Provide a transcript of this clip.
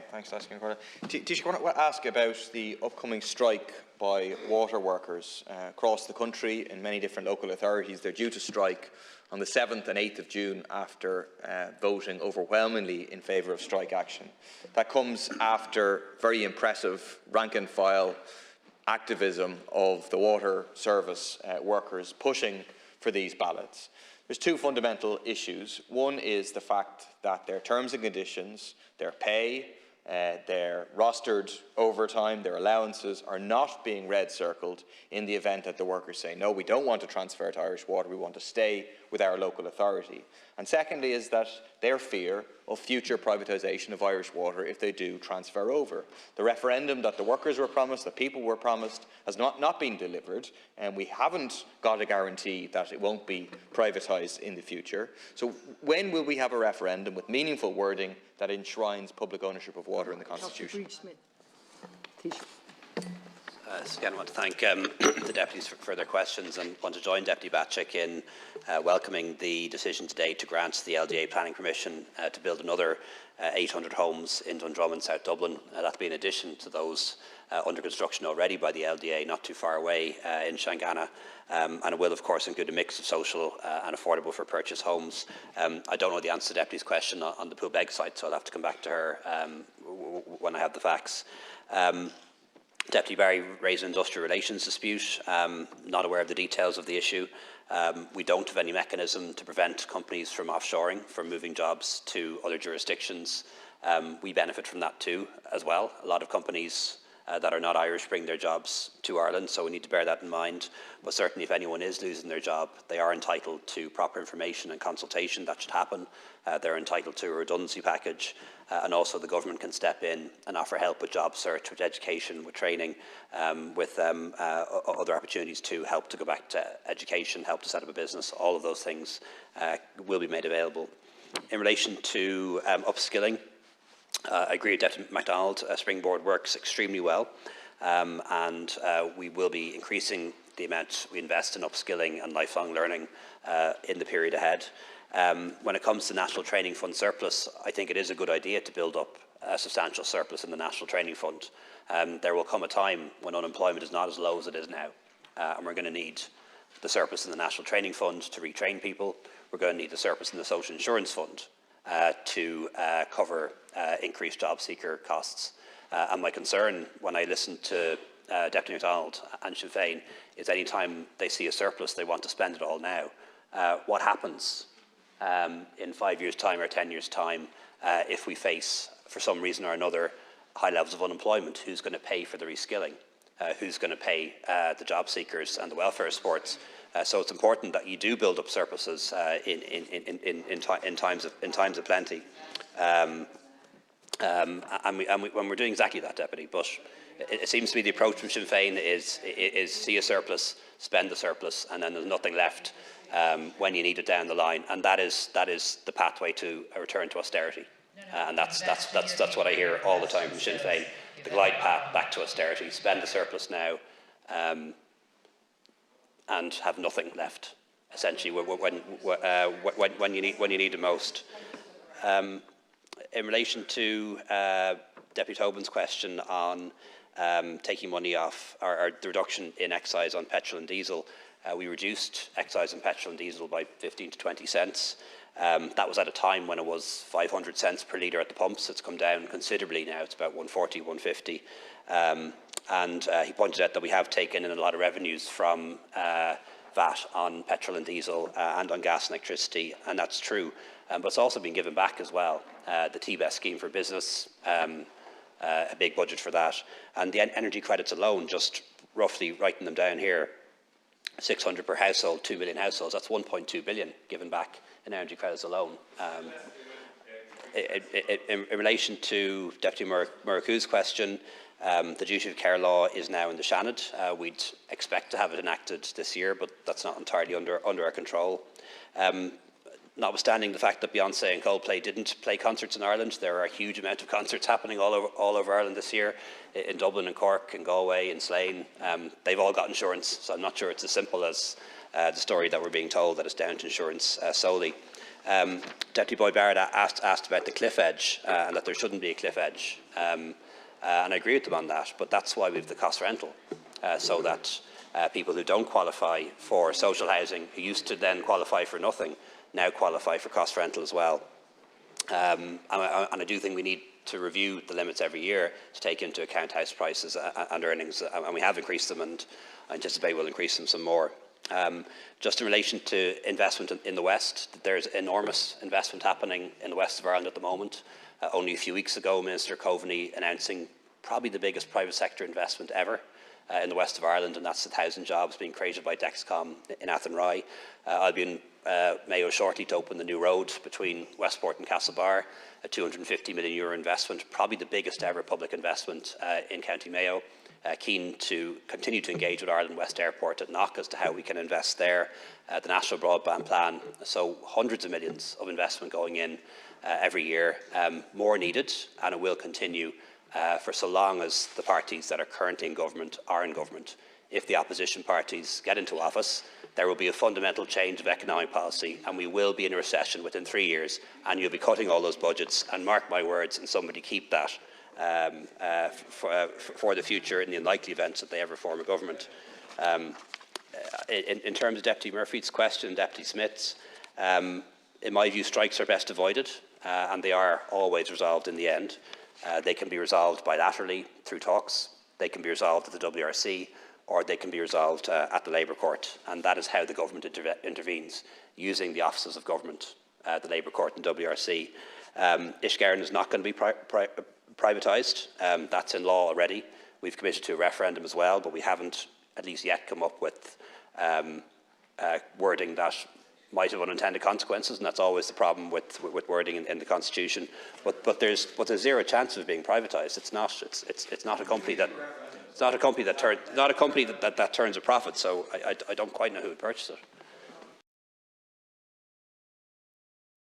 Thanks, Taoiseach. I want to ask about the upcoming strike by water workers across the country in many different local authorities. They're due to strike on the 7th and 8th of June after voting overwhelmingly in favour of strike action. That comes after very impressive rank-and-file activism of the water service workers pushing for these ballots. There's two fundamental issues. One is the fact that their terms and conditions, their pay, their rostered overtime, their allowances are not being red-circled in the event that the workers say, no, we don't want to transfer to Irish Water, we want to stay with our local authority. And secondly is that their fear of future privatisation of Irish Water if they do transfer over. The referendum that the workers were promised, the people were promised, has not been delivered, and we haven't got a guarantee that it won't be privatised in the future. So when will we have a referendum with meaningful wording that enshrines public ownership of water in the Constitution? Again, I want to thank the deputies for their questions and want to join Deputy Batchik in welcoming the decision today to grant the LDA planning permission to build another 800 homes in Dundrum and South Dublin. That will be in addition to those under construction already by the LDA not too far away in Shangana, and it will of course include a mix of social and affordable for purchase homes. I don't know the answer to the Deputy's question on the Poolbeg site, so I'll have to come back to her when I have the facts. Deputy Barry raised an industrial relations dispute. Not aware of the details of the issue. We don't have any mechanism to prevent companies from offshoring, from moving jobs to other jurisdictions. We benefit from that too, as well. A lot of companies that are not Irish bring their jobs to Ireland, so we need to bear that in mind. But certainly if anyone is losing their job, they are entitled to proper information and consultation. That should happen. They're entitled to a redundancy package, and also the government can step in and offer help with job search, with education, with training, with other opportunities to help to go back to education, help to set up a business. All of those things will be made available. In relation to upskilling, I agree with Deputy MacDonald. Springboard works extremely well, and we will be increasing the amount we invest in upskilling and lifelong learning in the period ahead. When it comes to National Training Fund surplus, I think it is a good idea to build up a substantial surplus in the National Training Fund. There will come a time when unemployment is not as low as it is now, and we're going to need the surplus in the National Training Fund to retrain people. We're going to need the surplus in the Social Insurance Fund to cover increased job seeker costs. And my concern when I listen to Deputy MacDonald and Sinn Féin is any time they see a surplus, they want to spend it all now. What happens in 5 years' time or 10 years' time if we face, for some reason or another, high levels of unemployment? Who's going to pay for the reskilling? Who's going to pay the job seekers and the welfare supports? So it's important that you do build up surpluses in times of plenty. And we're doing exactly that, Deputy. But it seems to be the approach from Sinn Féin is see a surplus, spend the surplus, and then there's nothing left when you need it down the line. And that is the pathway to a return to austerity. And that's what I hear all the time from Sinn Féin. The glide path back to austerity, spend the surplus now, and have nothing left, essentially, when you need it most. In relation to Deputy Tobin's question on taking money off, or the reduction in excise on petrol and diesel, we reduced excise on petrol and diesel by 15 to 20 cents. That was at a time when it was 500 cents per litre at the pumps. It's come down considerably now. It's about 140, 150. And he pointed out that we have taken in a lot of revenues from VAT on petrol and diesel and on gas and electricity, and that's true. But it's also been given back as well. The TBES scheme for business, a big budget for that. And the energy credits alone, just roughly writing them down here, 600 per household, 2 million households, that's 1.2 billion given back in energy credits alone. In relation to Deputy Muraku's question, the duty of care law is now in the Seanad. We'd expect to have it enacted this year, but that's not entirely under our control. Notwithstanding the fact that Beyonce and Coldplay didn't play concerts in Ireland, there are a huge amount of concerts happening all over Ireland this year, in Dublin and Cork and Galway and Slane. They've all got insurance, so I'm not sure it's as simple as the story that we're being told, that it's down to insurance solely. Deputy Boyd-Barrett asked about the cliff edge and that there shouldn't be a cliff edge. And I agree with them on that, but that's why we have the cost rental, so that people who don't qualify for social housing, who used to then qualify for nothing, now qualify for cost rental as well. And I do think we need to review the limits every year to take into account house prices and earnings, and we have increased them, and I anticipate we'll increase them some more. Just in relation to investment in the West, there's enormous investment happening in the West of Ireland at the moment. Only a few weeks ago, Minister Coveney announcing probably the biggest private sector investment ever in the West of Ireland, and that's 1,000 jobs being created by Dexcom in Athenry. I'll be in Mayo shortly to open the new road between Westport and Castlebar, a €250 million investment, probably the biggest ever public investment in County Mayo. Keen to continue to engage with Ireland West Airport at Knock as to how we can invest there. The National Broadband Plan, so hundreds of millions of investment going in every year. More needed, and it will continue for so long as the parties that are currently in government are in government. If the opposition parties get into office, there will be a fundamental change of economic policy, and we will be in a recession within 3 years, and you'll be cutting all those budgets, and mark my words, and somebody keep that for the future in the unlikely events that they ever form a government. In terms of Deputy Murphy's question, Deputy Smith's, in my view, strikes are best avoided, and they are always resolved in the end. They can be resolved bilaterally through talks, they can be resolved at the WRC, or they can be resolved at the Labour Court, and that is how the government intervenes, using the offices of government, the Labour Court and WRC. Ishgaren is not going to be privatised. That's in law already. We've committed to a referendum as well, but we haven't, at least yet, come up with wording that might have unintended consequences, and that's always the problem with wording in the Constitution. But there's zero chance of it being privatised. It's not a company that. It's not a company that turns a profit, so I don't quite know who would purchase it.